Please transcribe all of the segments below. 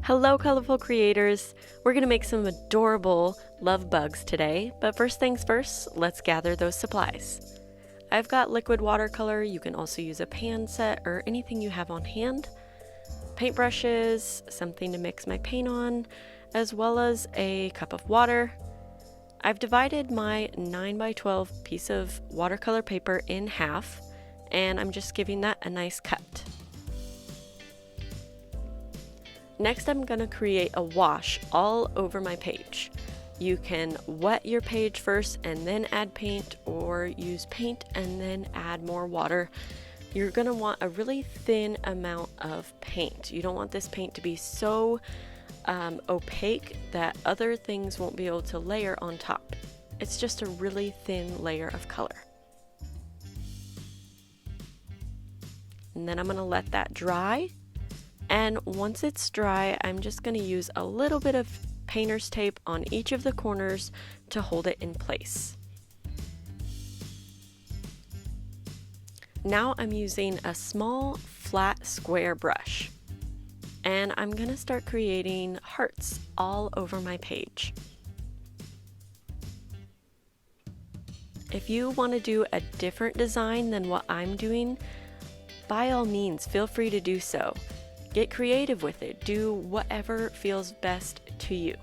Hello, colorful creators! We're going to make some adorable love bugs today, but first things first, let's gather those supplies. I've got liquid watercolor. You can also use a pan set or anything you have on hand. Paintbrushes, something to mix my paint on, as well as a cup of water. I've divided my 9x12 piece of watercolor paper in half, and I'm just giving that a nice cut. Next, I'm going to create a wash all over my page. You can wet your page first and then add paint, or use paint and then add more water. You're going to want a really thin amount of paint. You don't want this paint to be so opaque that other things won't be able to layer on top. It's just a really thin layer of color. And then I'm going to let that dry. And once it's dry, I'm just going to use a little bit of painter's tape on each of the corners to hold it in place. Now I'm using a small flat square brush, and I'm going to start creating hearts all over my page. If you want to do a different design than what I'm doing, by all means, feel free to do so. Get creative with it. Do whatever feels best to you.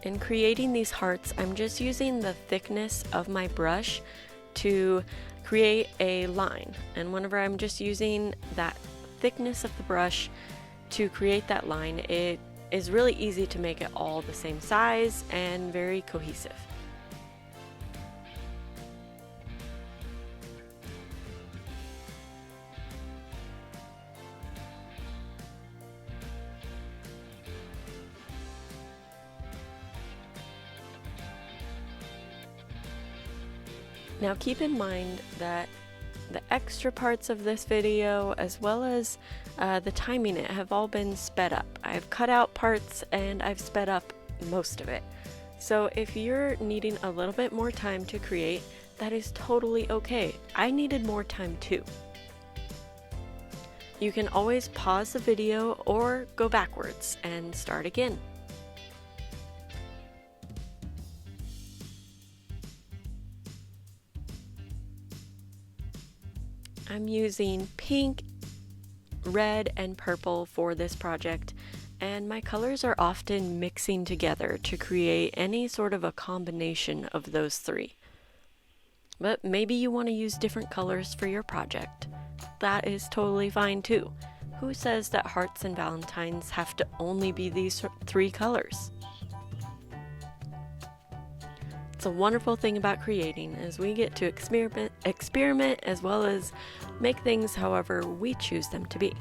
In creating these hearts, I'm just using the thickness of my brush to create a line. And whenever I'm just using that thickness of the brush to create that line, it is really easy to make it all the same size and very cohesive. Now keep in mind that the extra parts of this video, as well as the timing it, have all been sped up. I've cut out parts and I've sped up most of it. So if you're needing a little bit more time to create, that is totally okay. I needed more time too. You can always pause the video or go backwards and start again. I'm using pink, red, and purple for this project, and my colors are often mixing together to create any sort of a combination of those three. But maybe you want to use different colors for your project. That is totally fine too. Who says that hearts and Valentines have to only be these three colors? It's a wonderful thing about creating, is we get to experiment as well as make things however we choose them to be.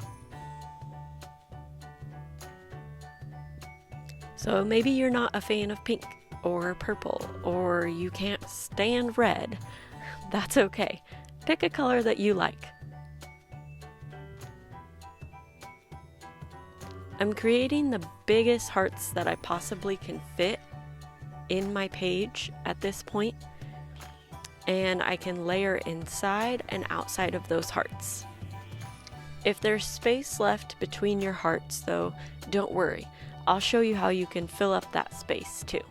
So maybe you're not a fan of pink or purple, or you can't stand red. That's okay. Pick a color that you like. I'm creating the biggest hearts that I possibly can fit in my page at this point, and I can layer inside and outside of those hearts. If there's space left between your hearts though, don't worry. I'll show you how you can fill up that space too.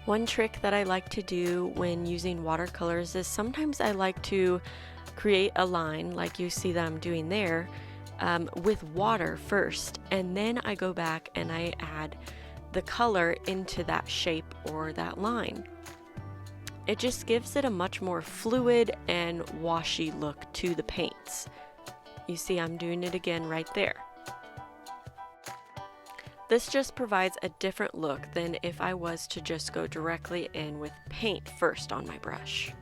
One trick that I like to do when using watercolors is sometimes I like to create a line like you see that I'm doing there, with water first, and then I go back and I add the color into that shape or that line. It just gives it a much more fluid and washy look to the paints. You see I'm doing it again right there. This just provides a different look than if I was to just go directly in with paint first on my brush.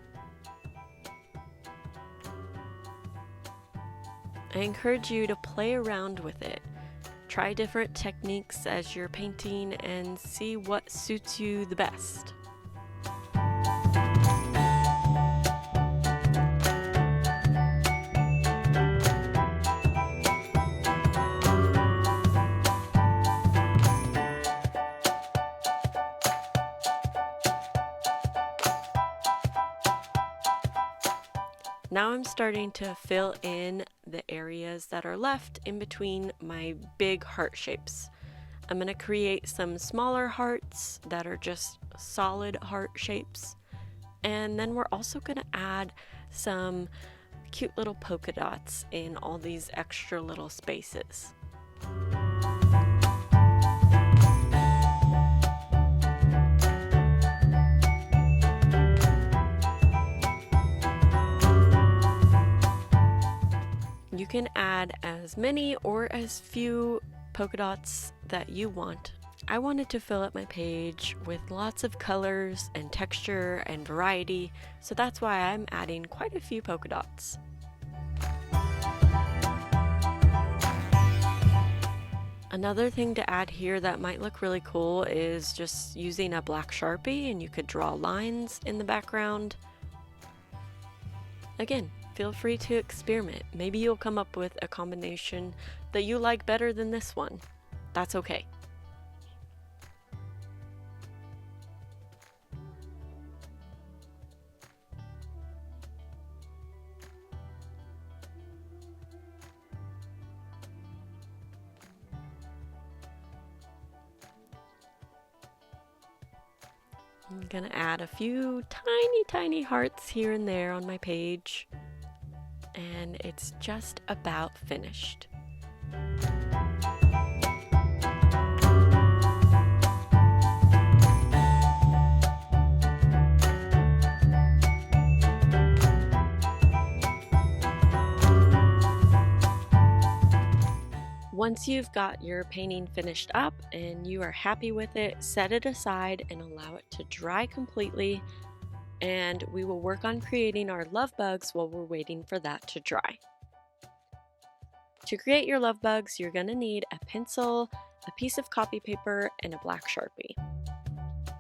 I encourage you to play around with it. Try different techniques as you're painting and see what suits you the best. Now I'm starting to fill in the areas that are left in between my big heart shapes. I'm going to create some smaller hearts that are just solid heart shapes. And then we're also going to add some cute little polka dots in all these extra little spaces. You can add as many or as few polka dots that you want. I wanted to fill up my page with lots of colors and texture and variety, so that's why I'm adding quite a few polka dots. Another thing to add here that might look really cool is just using a black Sharpie, and you could draw lines in the background. Again, feel free to experiment. Maybe you'll come up with a combination that you like better than this one. That's okay. I'm gonna add a few tiny hearts here and there on my page, and it's just about finished. Once you've got your painting finished up and you are happy with it, set it aside and allow it to dry completely, and we will work on creating our love bugs while we're waiting for that to dry. To create your love bugs, you're going to need a pencil, a piece of copy paper, and a black Sharpie.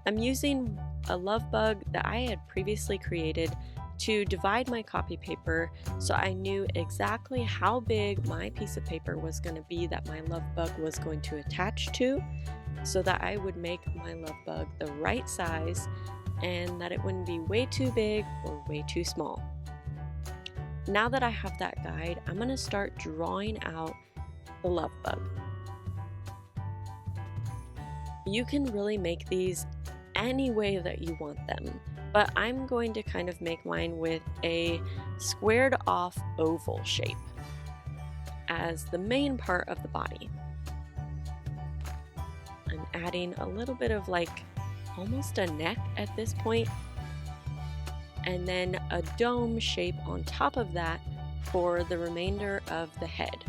I'm using a love bug that I had previously created to divide my copy paper, so I knew exactly how big my piece of paper was going to be that my love bug was going to attach to, so that I would make my love bug the right size and that it wouldn't be way too big or way too small. Now that I have that guide, I'm going to start drawing out the love bug. You can really make these any way that you want them, but I'm going to kind of make mine with a squared off oval shape as the main part of the body. I'm adding a little bit of like almost a neck at this point, and then a dome shape on top of that for the remainder of the head.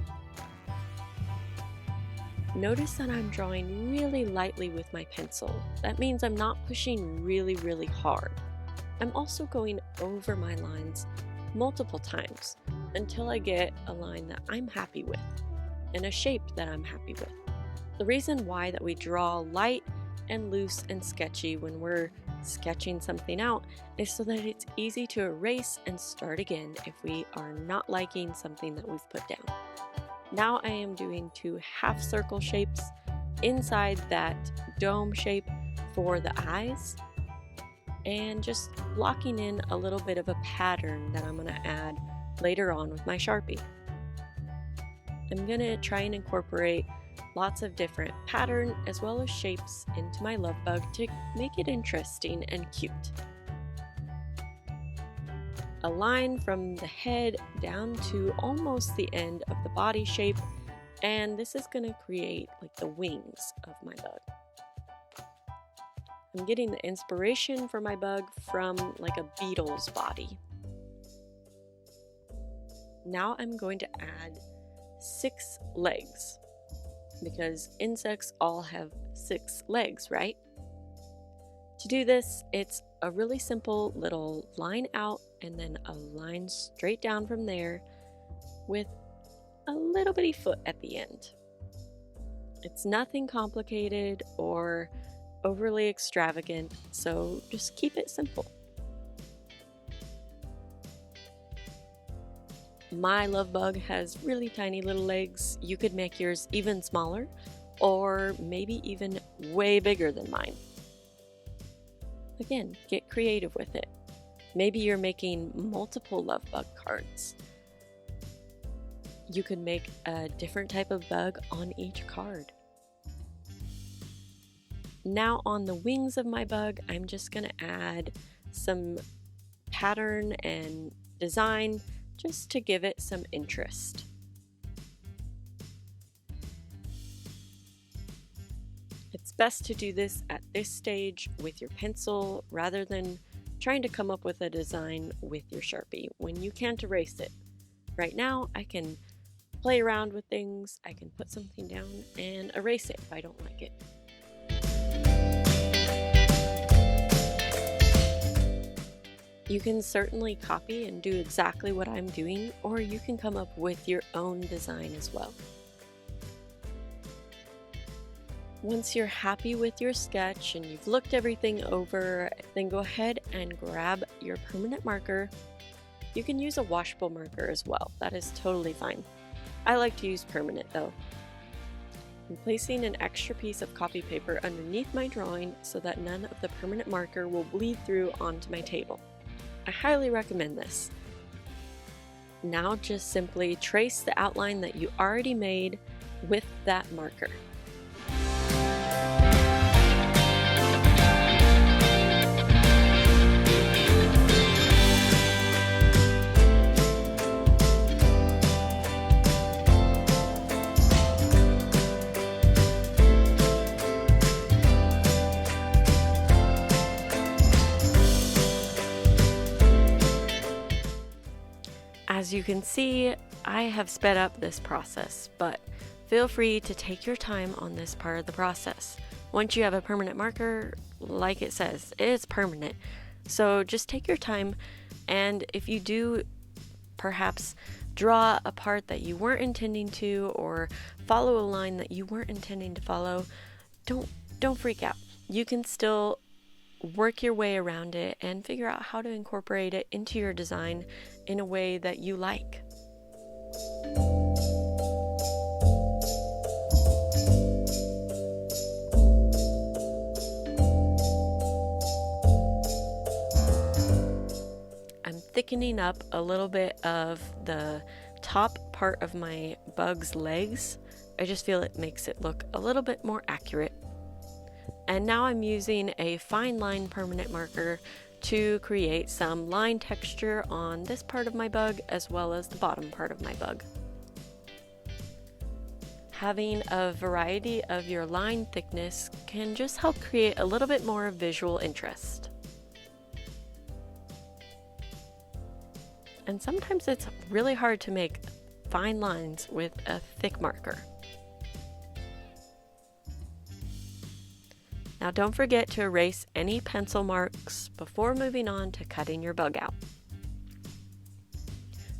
Notice that I'm drawing really lightly with my pencil. That means I'm not pushing really hard. I'm also going over my lines multiple times until I get a line that I'm happy with and a shape that I'm happy with. The reason why that we draw light and loose and sketchy when we're sketching something out is so that it's easy to erase and start again if we are not liking something that we've put down. Now I am doing 2 half circle shapes inside that dome shape for the eyes, and just blocking in a little bit of a pattern that I'm going to add later on with my Sharpie. I'm going to try and incorporate lots of different pattern as well as shapes into my love bug to make it interesting and cute. A line from the head down to almost the end of the body shape, and this is going to create like the wings of my bug. I'm getting the inspiration for my bug from like a beetle's body. Now I'm going to add 6 legs, because insects all have 6 legs, right? To do this, it's a really simple little line out and then a line straight down from there with a little bitty foot at the end. It's nothing complicated or overly extravagant, so just keep it simple. My love bug has really tiny little legs. You could make yours even smaller or maybe even way bigger than mine. Again, get creative with it. Maybe you're making multiple love bug cards. You could make a different type of bug on each card. Now on the wings of my bug, I'm just going to add some pattern and design just to give it some interest. It's best to do this at this stage with your pencil rather than trying to come up with a design with your Sharpie when you can't erase it. Right now, I can play around with things, I can put something down and erase it if I don't like it. You can certainly copy and do exactly what I'm doing, or you can come up with your own design as well. Once you're happy with your sketch and you've looked everything over, then go ahead and grab your permanent marker. You can use a washable marker as well, that is totally fine. I like to use permanent though. I'm placing an extra piece of copy paper underneath my drawing so that none of the permanent marker will bleed through onto my table. I highly recommend this. Now just simply trace the outline that you already made with that marker. As you can see, I have sped up this process, but feel free to take your time on this part of the process. Once you have a permanent marker, like it says, it's permanent. So just take your time, and if you do perhaps draw a part that you weren't intending to, or follow a line that you weren't intending to follow, don't freak out. You can still work your way around it and figure out how to incorporate it into your design in a way that you like. I'm thickening up a little bit of the top part of my bug's legs. I just feel it makes it look a little bit more accurate. And now I'm using a fine line permanent marker to create some line texture on this part of my bug as well as the bottom part of my bug. Having a variety of your line thickness can just help create a little bit more visual interest. And sometimes it's really hard to make fine lines with a thick marker. Now don't forget to erase any pencil marks before moving on to cutting your bug out.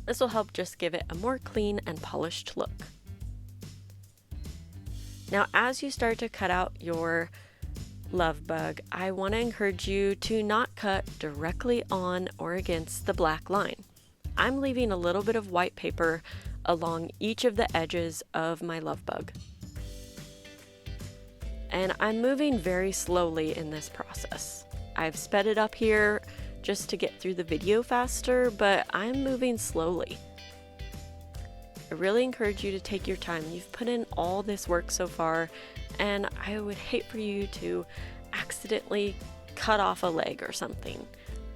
This will help just give it a more clean and polished look. Now as you start to cut out your love bug, I want to encourage you to not cut directly on or against the black line. I'm leaving a little bit of white paper along each of the edges of my love bug. And I'm moving very slowly in this process. I've sped it up here just to get through the video faster, but I'm moving slowly. I really encourage you to take your time. You've put in all this work so far, and I would hate for you to accidentally cut off a leg or something.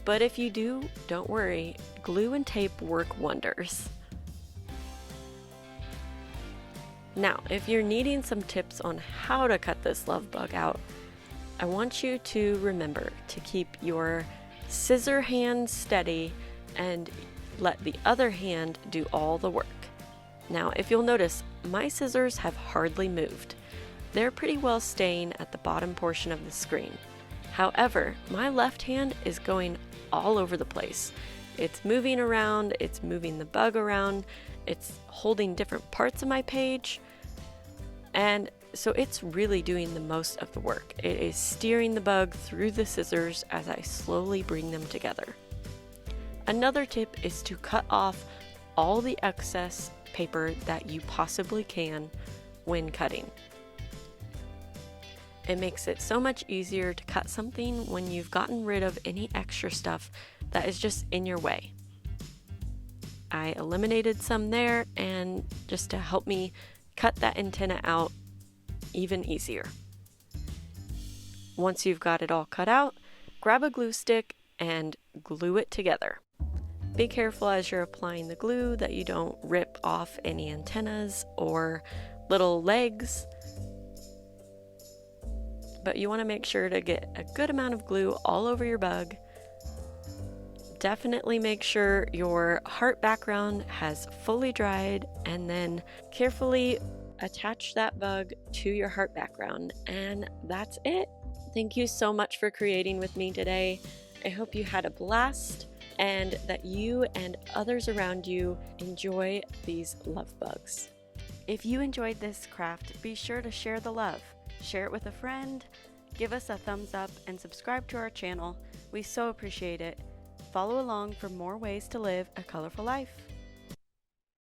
But if you do, don't worry, glue and tape work wonders. Now, if you're needing some tips on how to cut this love bug out, I want you to remember to keep your scissor hand steady and let the other hand do all the work. Now, if you'll notice, my scissors have hardly moved. They're pretty well staying at the bottom portion of the screen. However, my left hand is going all over the place. It's moving around, it's moving the bug around, it's holding different parts of my page, and so it's really doing the most of the work. It is steering the bug through the scissors as I slowly bring them together. Another tip is to cut off all the excess paper that you possibly can when cutting. It makes it so much easier to cut something when you've gotten rid of any extra stuff that is just in your way. I eliminated some there, and just to help me cut that antenna out even easier. Once you've got it all cut out, grab a glue stick and glue it together. Be careful as you're applying the glue that you don't rip off any antennas or little legs, but you want to make sure to get a good amount of glue all over your bug. Definitely make sure your heart background has fully dried, and then carefully attach that bug to your heart background, and that's it. Thank you so much for creating with me today. I hope you had a blast and that you and others around you enjoy these love bugs. If you enjoyed this craft, be sure to share the love. Share it with a friend, give us a thumbs up, and subscribe to our channel. We so appreciate it. Follow along for more ways to live a colorful life.